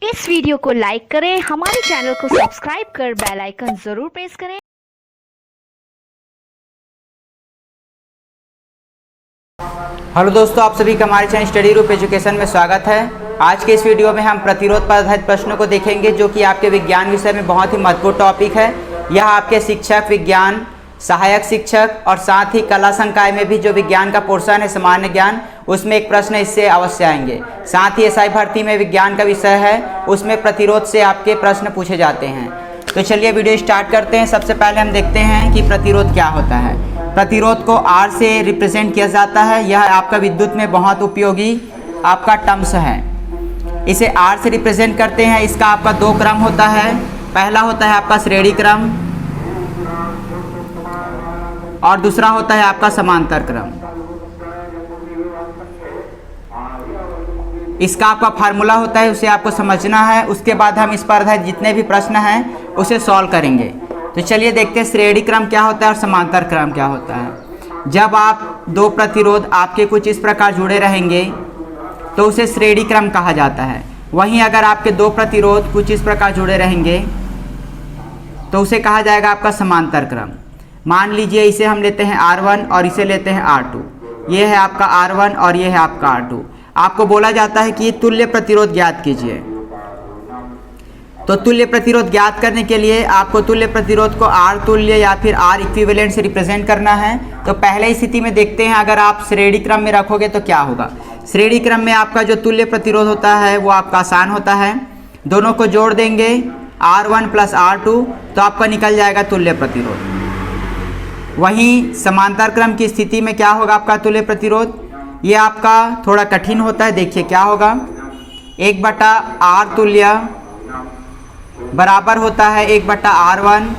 इस वीडियो को लाइक करें, हमारे चैनल को सब्सक्राइब कर बेल आइकन जरूर प्रेस करें। हेलो दोस्तों, आप सभी का हमारे चैनल स्टडी ग्रुप एजुकेशन में स्वागत है। आज के इस वीडियो में हम प्रतिरोध पर आधारित प्रश्नों को देखेंगे, जो कि आपके विज्ञान विषय में बहुत ही महत्वपूर्ण टॉपिक है। यह आपके शिक्षक, विज्ञान सहायक शिक्षक और साथ ही कला संकाय में भी जो विज्ञान का पोर्शन है सामान्य ज्ञान, उसमें एक प्रश्न इससे अवश्य आएंगे। साथ ही एसआई भर्ती में विज्ञान का विषय है, उसमें प्रतिरोध से आपके प्रश्न पूछे जाते हैं। तो चलिए वीडियो स्टार्ट करते हैं। सबसे पहले हम देखते हैं कि प्रतिरोध क्या होता है। प्रतिरोध को R से रिप्रेजेंट किया जाता है। यह आपका विद्युत में बहुत उपयोगी आपका टर्म्स है। इसे R से रिप्रेजेंट करते हैं। इसका आपका दो क्रम होता है। पहला होता है आपका श्रेणी क्रम और दूसरा होता है आपका समांतर क्रम। इसका आपका फार्मूला होता है, उसे आपको समझना है। उसके बाद हम इस पर आधारित जितने भी प्रश्न हैं उसे सॉल्व करेंगे। तो चलिए देखते हैं श्रेणी क्रम क्या होता है और समांतर क्रम क्या होता है। जब आप दो प्रतिरोध आपके कुछ इस प्रकार जुड़े रहेंगे तो उसे श्रेणी क्रम कहा जाता है। वहीं अगर आपके दो प्रतिरोध कुछ इस प्रकार जुड़े रहेंगे तो उसे कहा जाएगा आपका समांतर क्रम। मान लीजिए इसे हम लेते हैं R1 और इसे लेते हैं R2। ये है आपका R1 और ये है आपका R2। आपको बोला जाता है कि तुल्य प्रतिरोध ज्ञात कीजिए। तो तुल्य प्रतिरोध ज्ञात करने के लिए आपको तुल्य प्रतिरोध को R तुल्य या फिर R इक्विवेलेंट से रिप्रेजेंट करना है। तो पहले स्थिति में देखते हैं, अगर आप श्रेणी क्रम में रखोगे तो क्या होगा। श्रेणी क्रम में आपका जो तुल्य प्रतिरोध होता है वो आपका आसान होता है। दोनों को जोड़ देंगे R1 प्लस R2 तो आपका निकल जाएगा तुल्य प्रतिरोध। वहीं समांतर क्रम की स्थिति में क्या होगा आपका तुल्य प्रतिरोध, ये आपका थोड़ा कठिन होता है। देखिए क्या होगा, 1/R तुल्य बराबर होता है 1/R1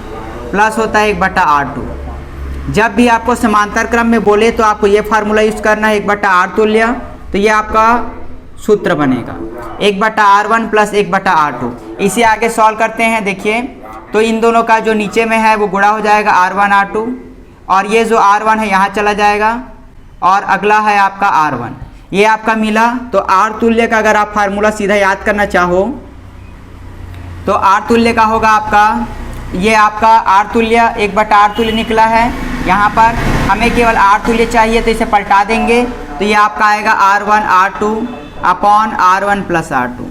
प्लस होता है 1/R2। जब भी आपको समांतर क्रम में बोले तो आपको ये फार्मूला यूज़ करना है 1/R तुल्य। तो ये आपका सूत्र बनेगा 1/R1 प्लस 1/R2। इसे आगे सॉल्व करते हैं। देखिए तो इन दोनों का जो नीचे में है वो गुणा हो जाएगा R1 R2, और ये जो R1 है यहाँ चला जाएगा और अगला है आपका R1। ये आपका मिला। तो R तुल्य का अगर आप फार्मूला सीधा याद करना चाहो तो R तुल्य का होगा आपका, ये आपका R तुल्य 1/R तुल्य निकला है। यहाँ पर हमें केवल R तुल्य चाहिए तो इसे पलटा देंगे तो ये आपका आएगा R1 R2 upon R1 plus R2।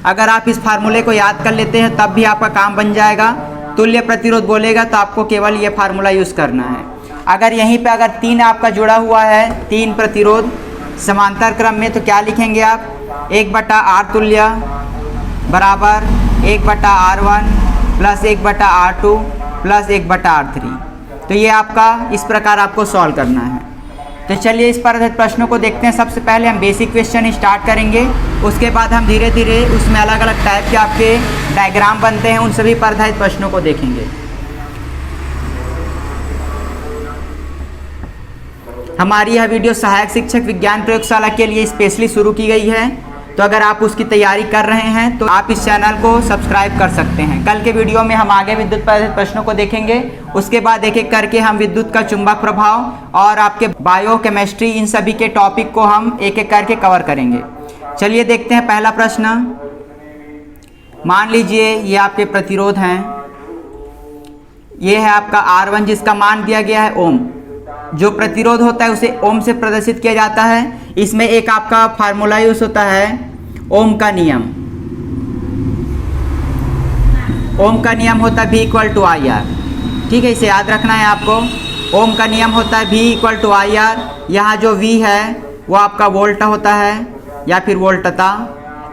अगर आप इस फार्मूले को याद कर लेते हैं तब भी आपका काम बन जाएगा। तुल्य प्रतिरोध बोलेगा तो आपको केवल ये फार्मूला यूज़ करना है। अगर यहीं पे अगर 3 आपका जुड़ा हुआ है, 3 प्रतिरोध समांतर क्रम में, तो क्या लिखेंगे आप, 1/R तुल्य बराबर 1/R1 plus 1/R2 plus 1/R3। तो ये आपका इस प्रकार आपको सॉल्व करना है। तो चलिए इस पर आधारित प्रश्नों को देखते हैं। सबसे पहले हम बेसिक क्वेश्चन स्टार्ट करेंगे, उसके बाद हम धीरे धीरे उसमें अलग अलग टाइप के आपके डायग्राम बनते हैं, उन सभी पर आधारित प्रश्नों को देखेंगे। हमारी यह वीडियो सहायक शिक्षक विज्ञान प्रयोगशाला के लिए स्पेशली शुरू की गई है। तो अगर आप उसकी तैयारी कर रहे हैं तो आप इस चैनल को सब्सक्राइब कर सकते हैं। कल के वीडियो में हम आगे विद्युत पर आधारित प्रश्नों को देखेंगे। उसके बाद एक एक करके हम विद्युत का चुंबक प्रभाव और आपके बायो केमिस्ट्री, इन सभी के टॉपिक को हम एक एक करके कवर करेंगे। चलिए देखते हैं पहला प्रश्न। मान लीजिए ये आपके प्रतिरोध हैं। ये है आपका R1 जिसका मान दिया गया है ओम। जो प्रतिरोध होता है उसे ओम से प्रदर्शित किया जाता है। इसमें एक आपका फार्मूला यूज होता है ओम का नियम। ओम का नियम होता है V = IR। ठीक है, इसे याद रखना है आपको। ओम का नियम होता है V = IR। यहाँ जो V है वो आपका वोल्ट होता है या फिर वोल्टता।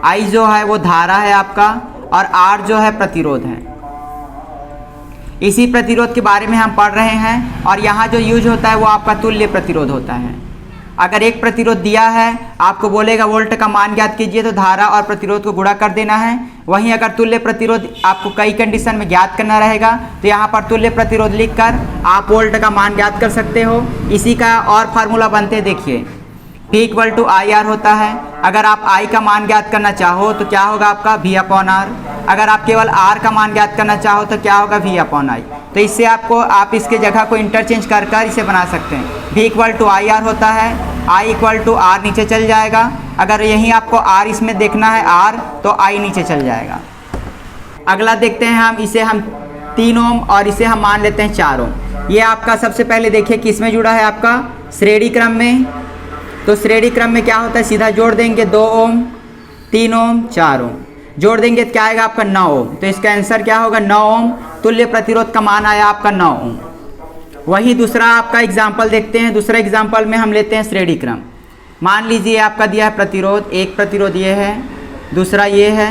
I जो है वो धारा है आपका, और R जो है प्रतिरोध है। इसी प्रतिरोध के बारे में हम पढ़ रहे हैं। और यहाँ जो यूज होता है वो आपका तुल्य प्रतिरोध होता है। अगर एक प्रतिरोध दिया है, आपको बोलेगा वोल्ट का मान ज्ञात कीजिए, तो धारा और प्रतिरोध को गुणा कर देना है। वहीं अगर तुल्य प्रतिरोध आपको कई कंडीशन में ज्ञात करना रहेगा तो यहाँ पर तुल्य प्रतिरोध लिखकर आप वोल्ट का मान ज्ञात कर सकते हो। इसी का और फार्मूला बनते देखिए, V = IR होता है। अगर आप I का मान ज्ञात करना चाहो तो क्या होगा आपका V/R। अगर आप केवल R का मान ज्ञात करना चाहो तो क्या होगा V/I। तो इससे आपको आप इसके जगह को इंटरचेंज कर इसे बना सकते हैं। V = IR होता है, I = R नीचे चल जाएगा अगर यहीं आपको R इसमें देखना है R, तो I नीचे चल जाएगा। अगला देखते हैं हम, इसे हम 3 ओम और इसे हम मान लेते हैं 4 ओम। ये आपका सबसे पहले देखिए किस में जुड़ा है, आपका श्रेणी क्रम में। तो श्रेणी क्रम में क्या होता है, सीधा जोड़ देंगे 2 ओम, 3 ओम, 4 ओम, जोड़ देंगे तो क्या आएगा आपका 9 ओम। तो इसका आंसर क्या होगा 9 ओम। तुल्य प्रतिरोध का मान आया आपका 9 ओम। वही दूसरा आपका एग्जाम्पल देखते हैं। दूसरा एग्जाम्पल में हम लेते हैं श्रेणी क्रम। मान लीजिए आपका दिया है प्रतिरोध, एक प्रतिरोध ये है, दूसरा ये है।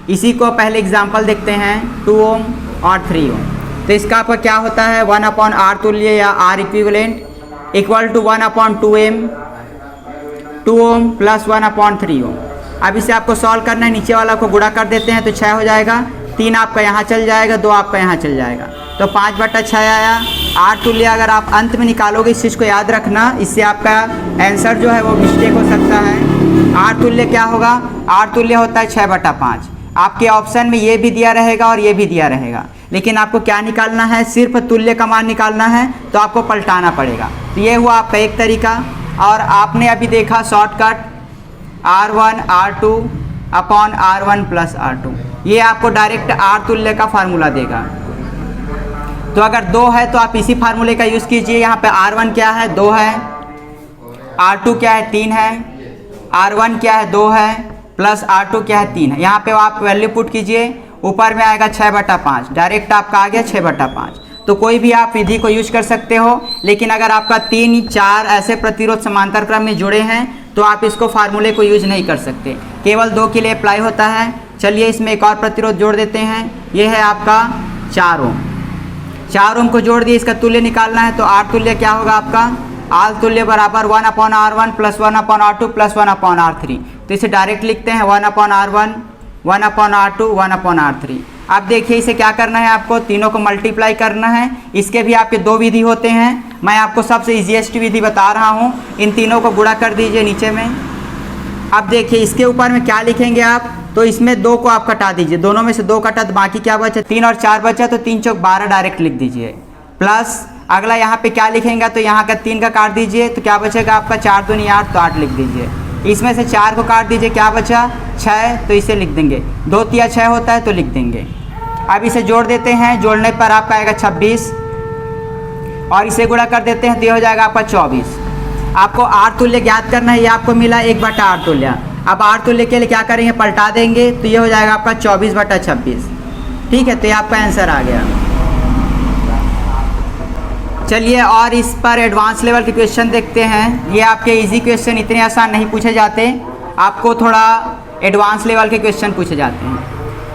इसी को पहले एग्जाम्पल देखते हैं 2 ओम और 3 ओम। तो इसका आपका क्या होता है 1/R तुल्य या R equivalent equal to 1/2m 2 ohm plus 1/3 ohm. अब इसे आपको सॉल्व करना है, नीचे वाला को गुणा कर देते हैं तो 6 हो जाएगा, 3 आपका यहाँ चल जाएगा, 2 आपका यहाँ चल जाएगा, तो 5/6 आया। R तुल्य अगर आप अंत में निकालोगे, इस चीज़ को याद रखना, इससे आपका आंसर जो है वो मिस्टेक हो सकता है। R तुल्य क्या होगा, R तुल्य होता है 6/5। आपके ऑप्शन में ये भी दिया रहेगा और ये भी दिया रहेगा, लेकिन आपको क्या निकालना है, सिर्फ तुल्य का मान निकालना है, तो आपको पलटाना पड़ेगा। तो ये हुआ आपका एक तरीका। और आपने अभी देखा shortcut R1 R2 upon R1 plus R2, ये आपको डायरेक्ट R तुल्य का फार्मूला देगा। तो अगर 2 है तो आप इसी फार्मूले का यूज़ कीजिए। यहाँ पे R1 क्या है 2 है, R2 क्या है 3 है, R1 क्या है 2 है, प्लस R2 क्या है 3 है। यहाँ पे आप वैल्यू पुट कीजिए, ऊपर में आएगा 6/5, डायरेक्ट आपका आ गया 6/5। तो कोई भी आप विधि को यूज कर सकते हो, लेकिन अगर आपका 3 4 ऐसे प्रतिरोध समांतर क्रम में जुड़े हैं तो आप इसको फार्मूले को यूज नहीं कर सकते, केवल 2 के लिए अप्लाई होता है। चलिए इसमें एक और प्रतिरोध जोड़ देते हैं, ये है आपका 4 ओम। 4 ओम को जोड़ दिए, इसका तुल्य निकालना है, तो R तुल्य क्या होगा आपका, R तुल्य बराबर 1/R1 plus 1/R2 plus 1/R3। तो इसे डायरेक्ट लिखते हैं 1/R1 1/R2 1/R3। अब देखिए इसे क्या करना है, आपको तीनों को मल्टीप्लाई करना है। इसके भी आपके 2 विधि होते हैं, मैं आपको सबसे ईजीएस्ट विधि बता रहा हूँ। इन तीनों को गुणा कर दीजिए नीचे में। अब देखिए इसके ऊपर में क्या लिखेंगे आप, तो इसमें 2 को आप कटा दीजिए, दोनों में से 2 कटा तो बाकी क्या बचा, 3 और 4 बचा, तो 3 चौक 12 डायरेक्ट लिख दीजिए। प्लस अगला यहाँ पे क्या लिखेंगे, तो यहाँ का 3 का काट दीजिए, तो क्या बचेगा आपका 4 दूनी 8, तो 8 लिख दीजिए। इसमें से 4 को काट दीजिए, क्या बचा 6, तो इसे लिख देंगे। 2 तिया 6 होता है तो लिख देंगे। अब इसे जोड़ देते हैं, जोड़ने पर आपका आएगा 26 और इसे गुणा कर देते हैं तो ये हो जाएगा आपका 24। आपको R तुल्य ज्ञात करना है, ये आपको मिला 1/R तुल्य। अब R तुल्य के लिए क्या करेंगे, पलटा देंगे, तो ये हो जाएगा आपका 24/26। ठीक है, तो ये आपका आंसर आ गया। चलिए और इस पर एडवांस लेवल के क्वेश्चन देखते हैं। ये आपके इजी क्वेश्चन इतने आसान नहीं पूछे जाते, आपको थोड़ा एडवांस लेवल के क्वेश्चन पूछे जाते हैं।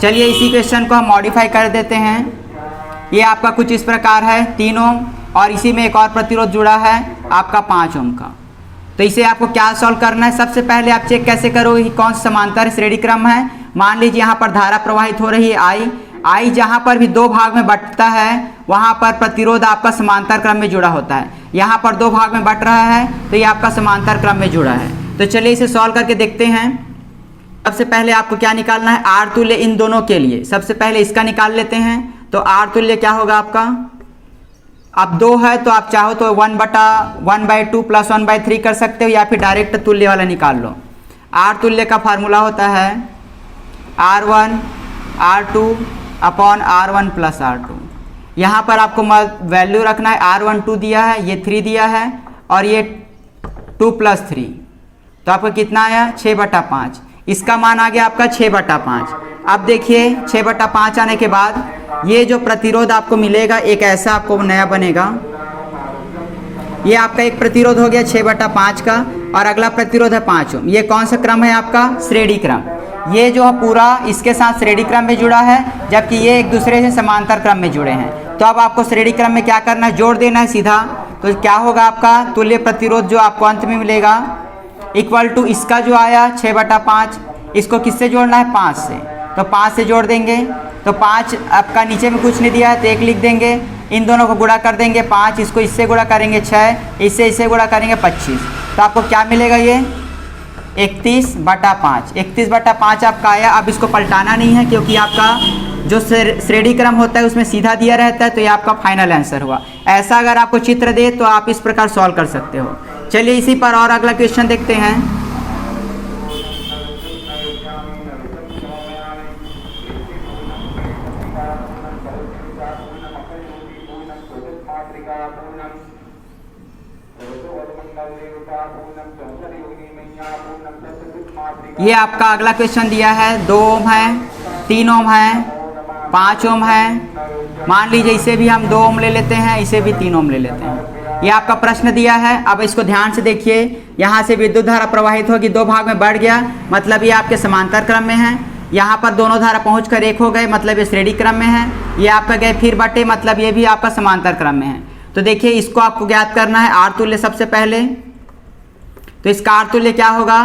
चलिए इसी क्वेश्चन को हम मॉडिफाई कर देते हैं। ये आपका कुछ इस प्रकार है 3 ओम और इसी में एक और प्रतिरोध जुड़ा है आपका 5 ओम का। तो इसे आपको क्या सॉल्व करना है, सबसे पहले आप चेक कैसे करोगे कि कौन सा समांतर श्रेणी क्रम है। मान लीजिए यहाँ पर धारा प्रवाहित हो रही है I जहाँ पर भी 2 भाग में बंटता है वहाँ पर प्रतिरोध आपका समांतर क्रम में जुड़ा होता है। यहाँ पर 2 भाग में बंट रहा है तो ये आपका समांतर क्रम में जुड़ा है। तो चलिए इसे सॉल्व करके देखते हैं। सबसे पहले आपको क्या निकालना है, R तुल्य इन दोनों के लिए। सबसे पहले इसका निकाल लेते हैं, तो R तुल्य क्या होगा आपका, अब 2 है तो आप चाहो तो 1/2 प्लस 1/3 कर सकते हो, या फिर डायरेक्ट तुल्य वाला निकाल लो। R तुल्य का फार्मूला होता है R1 R2 upon R1 plus R2। यहाँ पर आपको वैल्यू रखना है, R1 2 दिया है, ये 3 दिया है और ये 2 प्लस 3, तो आपको कितना आया 6/5। इसका मान आ गया आपका 6/5। अब देखिए 6/5 आने के बाद ये जो प्रतिरोध आपको मिलेगा एक ऐसा आपको नया बनेगा। ये आपका एक प्रतिरोध हो गया 6/5 का और अगला प्रतिरोध है 5 ओम। ये कौन सा क्रम है आपका, श्रेणी क्रम। ये जो है पूरा इसके साथ श्रेणी क्रम में जुड़ा है, जबकि ये एक दूसरे से समांतर क्रम में जुड़े हैं। तो अब आपको श्रेणी क्रम में क्या करना है, जोड़ देना है सीधा। तो क्या होगा आपका तुल्य प्रतिरोध जो आपको अंत में मिलेगा इक्वल टू इसका जो आया 6/5, इसको किससे जोड़ना है 5 से, तो 5 से जोड़ देंगे। तो 5 आपका नीचे में कुछ नहीं दिया है तो 1 लिख देंगे। इन दोनों को गुणा कर देंगे 5, इसको इससे गुणा करेंगे 6, इससे गुणा करेंगे 25। तो आपको क्या मिलेगा, ये 31/5। 31/5 आपका आया। अब इसको पलटाना नहीं है क्योंकि आपका जो श्रेणी क्रम होता है उसमें सीधा दिया रहता है, तो ये आपका फाइनल आंसर हुआ। ऐसा अगर आपको चित्र दे तो आप इस प्रकार सॉल्व कर सकते हो। चलिए इसी पर और अगला क्वेश्चन देखते हैं। ये आपका अगला क्वेश्चन दिया है 2 ओम है, 3 ओम है, 5 ओम है। मान लीजिए इसे भी हम 2 ओम ले लेते हैं, इसे भी 3 ओम ले लेते हैं। ये आपका प्रश्न दिया है। अब इसको ध्यान से देखिए, यहाँ से विद्युत धारा प्रवाहित होगी, 2 भाग में बढ़ गया, मतलब ये आपके समांतर क्रम में है। यहाँ पर दोनों धारा पहुँचकर एक हो गए, मतलब ये श्रेणी क्रम में है। ये आपका गए फिर बटे, मतलब ये भी आपका समांतर क्रम में है। तो देखिए इसको आपको ज्ञात करना है आर तुल्य सबसे पहले। तो इसका आर तुल्य क्या होगा,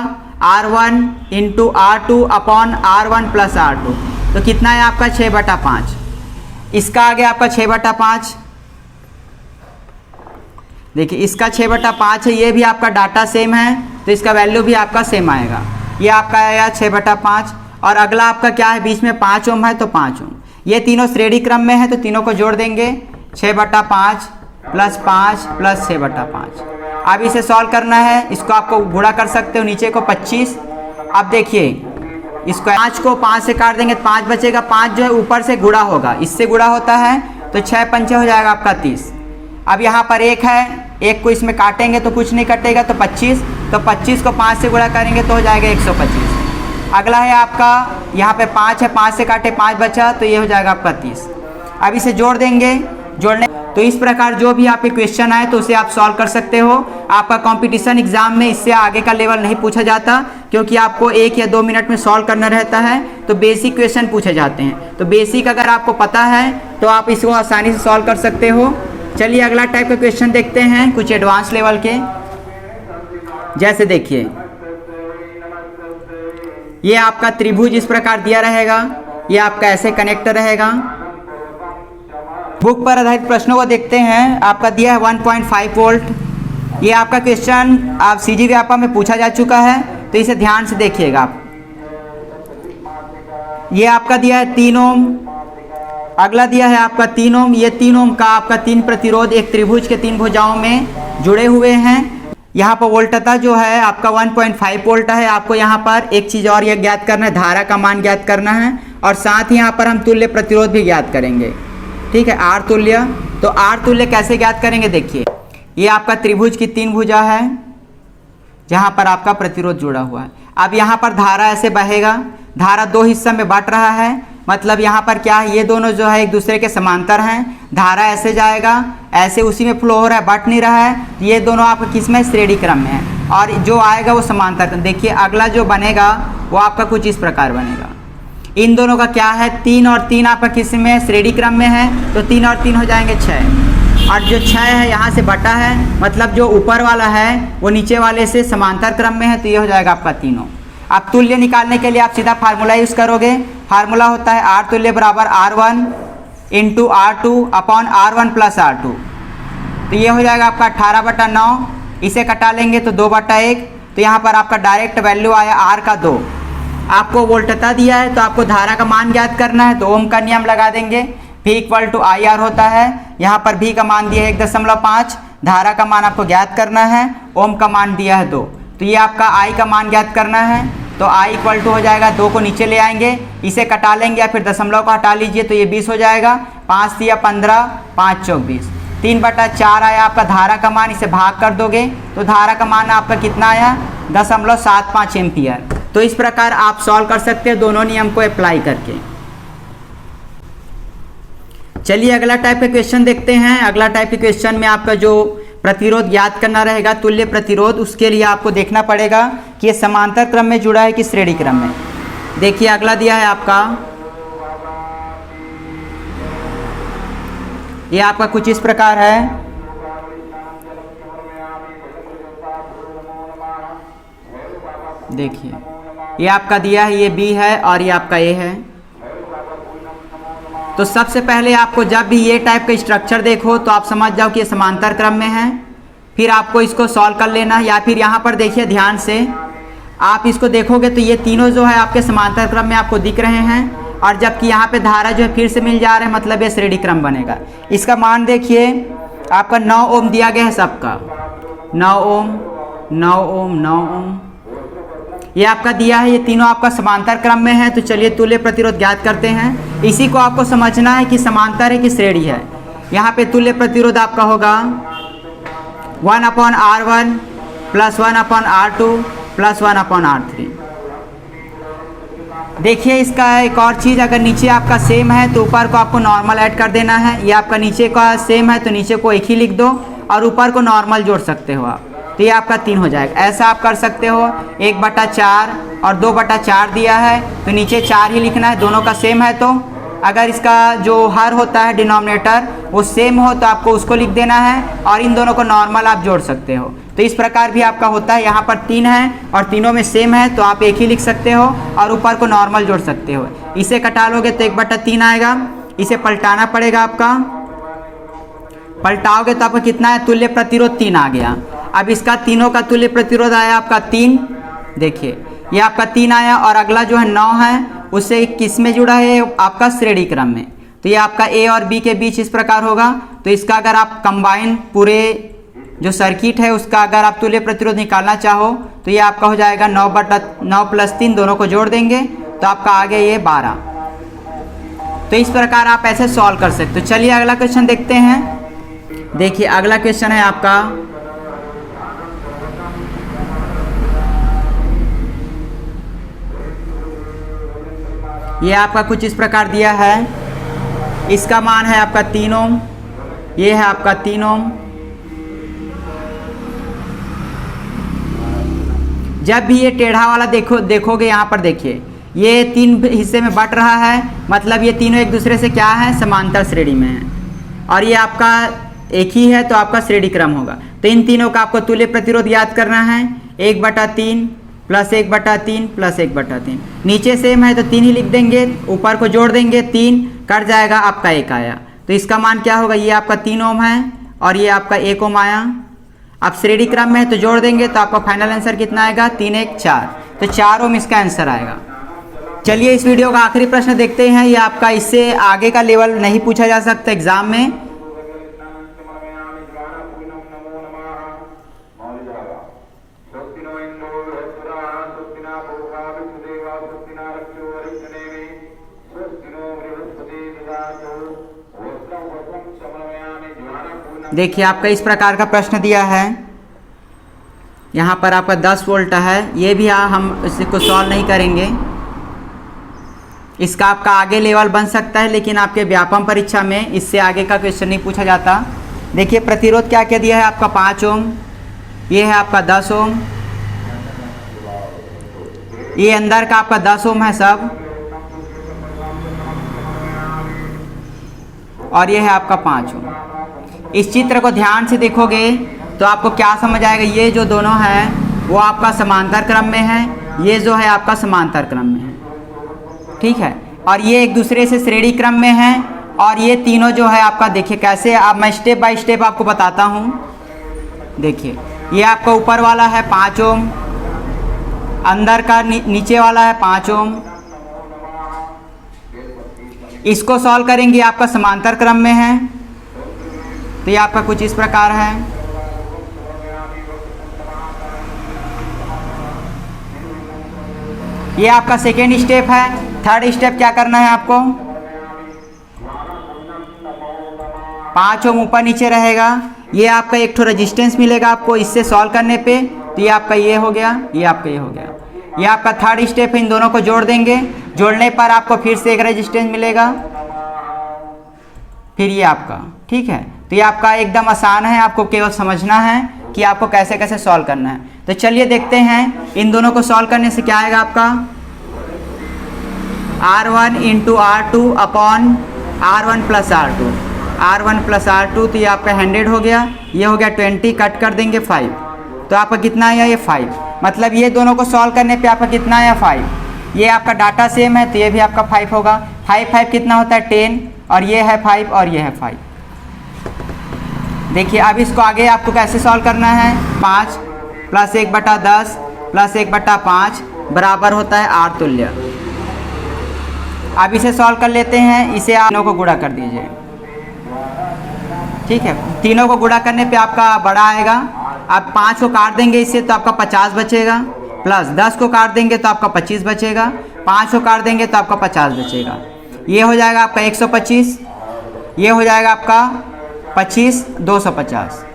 R1 into R2 upon R1 plus R2। तो कितना है आपका 6/5। इसका आ गया आपका 6/5। देखिए इसका 6/5 है, ये भी आपका डाटा सेम है, तो इसका वैल्यू भी आपका सेम आएगा। ये आपका आया 6/5। और अगला आपका क्या है, बीच में 5 ओम है, तो 5 ओम। ये तीनों श्रेणी क्रम में है, तो तीनों को जोड़ देंगे, 6/5 प्लस 5 प्लस 6/5। अब इसे सॉल्व करना है, इसको आपको गुणा कर सकते हो, नीचे को 25। अब देखिए इसको 5 को 5 से काट देंगे, 5 बचेगा। 5 जो है ऊपर से गुणा होगा, इससे गुणा होता है, तो 6 पंचे हो जाएगा आपका 30। अब यहाँ पर 1 है, 1 को इसमें काटेंगे तो कुछ नहीं कटेगा, तो 25। तो 25 को 5 से गुणा करेंगे तो हो जाएगा 125। अगला है आपका यहाँ पे 5 है, 5 से काटे 5 बचा, तो ये हो जाएगा आपका 30। अब इसे जोड़ देंगे, जोड़ने तो इस प्रकार जो भी आपके क्वेश्चन आए तो उसे आप सॉल्व कर सकते हो। आपका कंपटीशन एग्जाम में इससे आगे का लेवल नहीं पूछा जाता, क्योंकि आपको 1 या 2 मिनट में सॉल्व करना रहता है, तो बेसिक क्वेश्चन पूछे जाते हैं। तो बेसिक अगर आपको पता है तो आप इसको आसानी से सॉल्व कर सकते हो। चलिए अगला टाइप का क्वेश्चन देखते हैं, कुछ एडवांस लेवल के। जैसे देखिए ये आपका त्रिभुज इस प्रकार दिया रहेगा, ये आपका ऐसे कनेक्ट रहेगा। बुक पर आधारित प्रश्नों को देखते हैं। आपका दिया है 1.5 वोल्ट। ये आपका क्वेश्चन आप सीजी व्यापा में पूछा जा चुका है, तो इसे ध्यान से देखिएगा आप। ये आपका दिया है 3 ओम। अगला दिया है आपका 3 ओम। ये 3 ओम का आपका 3 प्रतिरोध एक त्रिभुज के 3 भुजाओं में जुड़े हुए हैं। यहाँ पर वोल्टता जो है आपका 1.5 वोल्ट है। आपको यहाँ पर एक चीज़ और यह ज्ञात करना है, धारा का मान ज्ञात करना है, और साथ ही यहाँ पर हम तुल्य प्रतिरोध भी ज्ञात करेंगे। ठीक है, आर तुल्य। तो आर तुल्य कैसे ज्ञात करेंगे, देखिए ये आपका त्रिभुज की 3 भुजा है जहाँ पर आपका प्रतिरोध जुड़ा हुआ है। अब यहाँ पर धारा ऐसे बहेगा, धारा 2 हिस्सा में बांट रहा है, मतलब यहाँ पर क्या है, ये दोनों जो है एक दूसरे के समांतर हैं। धारा ऐसे जाएगा, ऐसे उसी में फ्लो हो रहा है, बट नहीं रहा है। ये दोनों आपका किस में, श्रेणी क्रम में है, और जो आएगा वो समांतर। देखिए अगला जो बनेगा वो आपका कुछ इस प्रकार बनेगा। इन दोनों का क्या है, 3 और 3 आपका किस में, श्रेणी क्रम में है, तो 3 और 3 हो जाएंगे 6। और जो 6 है यहाँ से बटा है, मतलब जो ऊपर वाला है वो नीचे वाले से समांतर क्रम में है, तो ये हो जाएगा आपका 3। अब तुल्य निकालने के लिए आप सीधा फार्मूला यूज़ करोगे। फार्मूला होता है आर तुल्य बराबर R1 into R2 upon R1 plus R2। तो ये हो जाएगा आपका 18/9। इसे कटा लेंगे तो 2/1। तो यहाँ पर आपका डायरेक्ट वैल्यू आया R का 2। आपको वोल्टता दिया है तो आपको धारा का मान ज्ञात करना है, तो ओम का नियम लगा देंगे। V = IR होता है। यहाँ पर V का मान दिया है 1.5, धारा का मान आपको ज्ञात करना है, ओम का मान दिया है 2। तो ये आपका I का मान ज्ञात करना है, तो I = हो जाएगा 2 को नीचे ले आएंगे, इसे कटा लेंगे या फिर दशमलव को हटा लीजिए, तो ये 20 हो जाएगा। 5 या 15, 5 चौक 20। 3/4 आया आपका धारा का मान, इसे भाग कर दोगे तो धारा का मान आपका कितना आया, 0.75 एम्पियर। तो इस प्रकार आप सॉल्व कर सकते हैं दोनों नियम को अप्लाई करके। चलिए अगला टाइप का क्वेश्चन देखते हैं। अगला टाइप के क्वेश्चन में आपका जो प्रतिरोध ज्ञात करना रहेगा, तुल्य प्रतिरोध, उसके लिए आपको देखना पड़ेगा कि ये समांतर क्रम में जुड़ा है कि श्रेणी क्रम में। देखिए अगला दिया है आपका, ये आपका कुछ इस प्रकार है। देखिए ये आपका दिया है, ये B है और ये आपका A है। तो सबसे पहले आपको जब भी ये टाइप का स्ट्रक्चर देखो तो आप समझ जाओ कि ये समांतर क्रम में है। फिर आपको इसको सॉल्व कर लेना है, या फिर यहाँ पर देखिए ध्यान से आप इसको देखोगे तो ये तीनों जो है आपके समांतर क्रम में आपको दिख रहे हैं, और जबकि यहाँ पे धारा जो है फिर से मिल जा रहा है, मतलब ये श्रेणी क्रम बनेगा। इसका मान देखिए आपका 9 ओम दिया गया है सबका, 9 ओम 9 ओम 9 ओम ये आपका दिया है। ये तीनों आपका समांतर क्रम में है। तो चलिए तुल्य प्रतिरोध ज्ञात करते हैं। इसी को आपको समझना है कि समांतर है कि श्रेणी है। यहाँ पे तुल्य प्रतिरोध आपका होगा 1/R1 plus 1/R2 plus 1/R3। देखिए इसका एक और चीज़, अगर नीचे आपका सेम है तो ऊपर को आपको नॉर्मल ऐड कर देना है। ये आपका नीचे का सेम है तो नीचे को एक ही लिख दो और ऊपर को नॉर्मल जोड़ सकते हो आप, तो ये आपका 3 हो जाएगा। ऐसा आप कर सकते हो। 1/4 और 2/4 दिया है तो नीचे 4 ही लिखना है, दोनों का सेम है। तो अगर इसका जो हर होता है डिनोमिनेटर वो सेम हो तो आपको उसको लिख देना है और इन दोनों को नॉर्मल आप जोड़ सकते हो। तो इस प्रकार भी आपका होता है। यहाँ पर 3 है और तीनों में सेम है तो आप एक ही लिख सकते हो और ऊपर को नॉर्मल जोड़ सकते हो। इसे कटा लोगे तो 1/3 आएगा। इसे पलटाना पड़ेगा आपका, पलटाओगे तो आपका कितना है, तुल्य प्रतिरोध 3 आ गया। अब इसका तीनों का तुल्य प्रतिरोध आया आपका 3। देखिए ये आपका 3 आया और अगला जो है 9 है, उससे किस में जुड़ा है, आपका श्रेणी क्रम में। तो ये आपका ए और बी के बीच इस प्रकार होगा। तो इसका अगर आप कंबाइन पूरे जो सर्किट है उसका अगर आप तुल्य प्रतिरोध निकालना चाहो तो ये आपका हो जाएगा 9/9 प्लस 3, दोनों को जोड़ देंगे तो आपका आ गया ये 12। तो इस प्रकार आप ऐसे सॉल्व कर सकते हो। चलिए अगला क्वेश्चन देखते हैं। देखिए अगला क्वेश्चन है आपका, ये आपका कुछ इस प्रकार दिया है। इसका मान है आपका 3 ओम, ये है आपका 3 ओम। जब भी ये टेढ़ा वाला देखोगे यहाँ पर देखिए ये 3 हिस्से में बट रहा है, मतलब ये तीनों एक दूसरे से क्या है, समांतर श्रेणी में है। और ये आपका एक ही है तो आपका श्रेणी क्रम होगा। तो इन तीनों का आपको तुल्य प्रतिरोध याद करना है। 1/3 प्लस 1/3 प्लस 1/3। नीचे सेम है तो 3 ही लिख देंगे, ऊपर को जोड़ देंगे 3, कट जाएगा आपका 1 आया। तो इसका मान क्या होगा, ये आपका 3 ओम है और ये आपका 1 ओम आया। अब श्रेणी क्रम में है तो जोड़ देंगे तो आपका फाइनल आंसर कितना आएगा, 3 1 4। तो 4 ओम इसका आंसर आएगा। चलिए इस वीडियो का आखिरी प्रश्न देखते हैं। ये आपका इससे आगे का लेवल नहीं पूछा जा सकता एग्जाम में। देखिए आपका इस प्रकार का प्रश्न दिया है। यहाँ पर आपका 10 वोल्ट है। ये भी हम इसको सॉल्व नहीं करेंगे। इसका आपका आगे लेवल बन सकता है लेकिन आपके व्यापम परीक्षा में इससे आगे का क्वेश्चन नहीं पूछा जाता। देखिए प्रतिरोध क्या क्या दिया है आपका 5 ओम, ये है आपका 10 ओम, ये अंदर का आपका 10 ओम है सब, और ये है आपका 5 ओम। इस चित्र को ध्यान से देखोगे तो आपको क्या समझ आएगा, ये जो दोनों हैं वो आपका समांतर क्रम में है, ये जो है आपका समांतर क्रम में है, ठीक है। और ये एक दूसरे से श्रेणी क्रम में है। और ये तीनों जो है आपका देखिए कैसे, अब मैं स्टेप बाय स्टेप आपको बताता हूँ। देखिए ये आपका ऊपर वाला है 5 ओम, अंदर का नीचे वाला है 5 ओम। इसको सॉल्व करेंगे, आपका समांतर क्रम में है तो ये आपका कुछ इस प्रकार है। ये आपका सेकेंड स्टेप है। थर्ड स्टेप क्या करना है आपको, 5 ओम ऊपर नीचे रहेगा। ये आपका एक ठो रेजिस्टेंस मिलेगा आपको इससे सॉल्व करने पे, तो ये आपका ये हो गया, ये आपका ये हो गया। ये आपका थर्ड स्टेप है, इन दोनों को जोड़ देंगे, जोड़ने पर आपको फिर से एक रेजिस्टेंस मिलेगा, फिर ये आपका, ठीक है। तो ये आपका एकदम आसान है, आपको केवल समझना है कि आपको कैसे कैसे सॉल्व करना है। तो चलिए देखते हैं इन दोनों को सॉल्व करने से क्या आएगा आपका, R1 into R2 upon R1 plus R2, R1 plus R2, तो ये आपका 100 हो गया, ये हो गया 20, कट कर देंगे 5, तो आपका कितना आया, ये 5। मतलब ये दोनों को सॉल्व करने पे आपका कितना आया, 5। ये आपका डाटा सेम है तो ये भी आपका 5 होगा। 5 5 कितना होता है, 10, और ये है 5 और ये है 5। देखिए अब इसको आगे आपको कैसे सॉल्व करना है, 5 प्लस 1/10 प्लस 1/5 बराबर होता है R तुल्य। अब इसे सॉल्व कर लेते हैं, इसे आप तीनों को गुणा कर दीजिए, ठीक है। तीनों को गुणा करने पे आपका बड़ा आएगा। अब 5 को काट देंगे इससे तो आपका 50 बचेगा, प्लस 10 को काट देंगे तो आपका 25 बचेगा, 5 को काट देंगे तो आपका 50 बचेगा। ये हो जाएगा आपका 125, ये हो जाएगा आपका 25 250।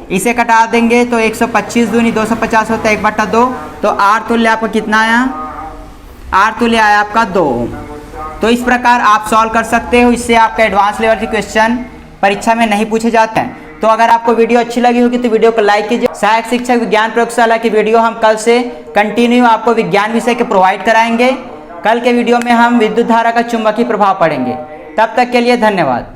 इसे कटा देंगे तो 125 दूनी 250 होता है 1/2। तो R तुल्य आपका कितना आया? R तुल्य आया आपका 2 ओम। तो इस प्रकार आप सॉल्व कर सकते हो। इससे आपका एडवांस लेवल के क्वेश्चन परीक्षा में नहीं पूछे जाते हैं। तो अगर आपको वीडियो अच्छी लगी होगी तो वीडियो को लाइक कीजिए। सहायक शिक्षक विज्ञान प्रयोगशाला की वीडियो हम कल से कंटिन्यू आपको विज्ञान विषय के प्रोवाइड कराएंगे। कल के वीडियो में हम विद्युत धारा का चुंबकीय प्रभाव पढ़ेंगे। तब तक के लिए धन्यवाद।